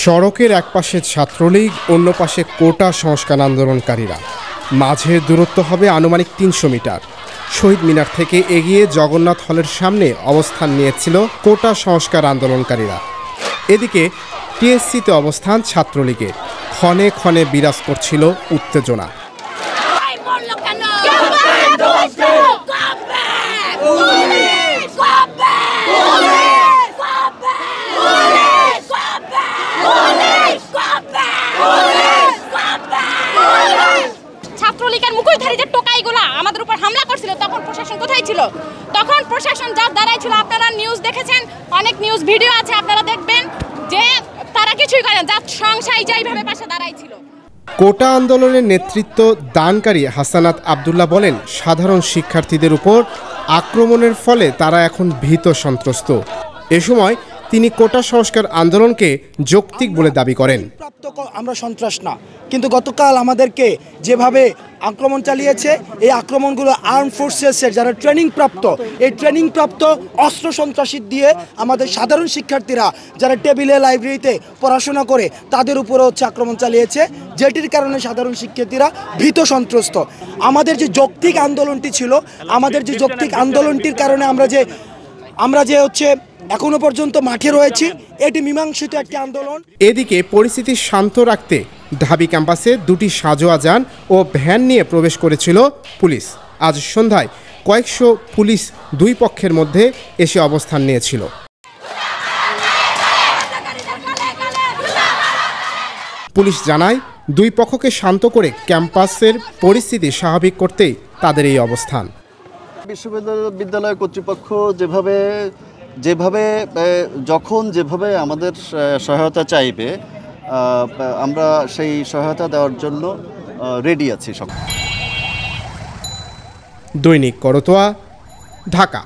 সড়কের একপাশে ছাত্রলীগ, অন্য পাশে কোটা সংস্কার আন্দোলনকারীরা। মাঝের দূরত্ব হবে আনুমানিক ৩০০ মিটার। শহীদ মিনার থেকে এগিয়ে জগন্নাথ হলের সামনে অবস্থান নিয়েছিল কোটা সংস্কার আন্দোলনকারীরা। এদিকে টিএসসিতে অবস্থান ছাত্রলীগের। ক্ষণে ক্ষণে বিরাজ করছিল উত্তেজনা। ছাত্রলীগের মুখোশধারী যে টোকাইগুলা আমাদের উপর হামলা করছিল, তখন প্রশাসন কোথায় ছিল? তখন প্রশাসন যা দাঁড়ায় ছিল, আপনারা নিউজ দেখেছেন, অনেক নিউজ ভিডিও আছে, আপনারা দেখবেন যে তারা কিছুই করেন, যা সংশয় যাইভাবে পাশে দাঁড়াই ছিল। কোটা আন্দোলনের নেতৃত্ব দানকারী হাসানাত আব্দুল্লাহ বলেন, সাধারণ শিক্ষার্থীদের উপর আক্রমণের ফলে তারা এখন ভীত সন্ত্রস্ত। এ সময় তিনি কোটা সংস্কার আন্দোলনকে যৌক্তিক বলে দাবি করেন। আমরা সন্ত্রাস না, কিন্তু গতকাল আমাদেরকে যেভাবে আক্রমণ চালিয়েছে, এই আক্রমণগুলো আর্ম ফোর্সেসের যারা ট্রেনিং প্রাপ্ত, এই ট্রেনিং প্রাপ্ত অস্ত্র সন্ত্রাসী দিয়ে আমাদের সাধারণ শিক্ষার্থীরা যারা টেবিলে লাইব্রেরিতে পড়াশোনা করে তাদের উপরে হচ্ছে আক্রমণ চালিয়েছে, যেটির কারণে সাধারণ শিক্ষার্থীরা ভীত সন্ত্রস্ত। আমাদের যে যৌক্তিক আন্দোলনটি ছিল, আমাদের যে যৌক্তিক আন্দোলনটির কারণে আমরা যে হচ্ছে এখনো পর্যন্ত মাঠে রয়েছি, এটি মীমাংসিত একটি আন্দোলন। এদিকে পরিস্থিতি শান্ত রাখতে ঢাবি ক্যাম্পাসে দুটি সাজোয়া যান ও ভ্যান নিয়ে প্রবেশ করেছিল পুলিশ। আজ সন্ধ্যায় কয়েকশো পুলিশ দুই পক্ষের মধ্যে এসে অবস্থান নিয়েছিল। পুলিশ জানায়, দুই পক্ষকে শান্ত করে ক্যাম্পাসের পরিস্থিতি স্বাভাবিক করতেই তাদের এই অবস্থান। বিশ্ববিদ্যালয় কর্তৃপক্ষ যেভাবে যখন যেভাবে আমাদের সহায়তা চাইবে, আমরা সেই সহায়তা দেওয়ার জন্য রেডি আছি সব। দৈনিক করতোয়া, ঢাকা।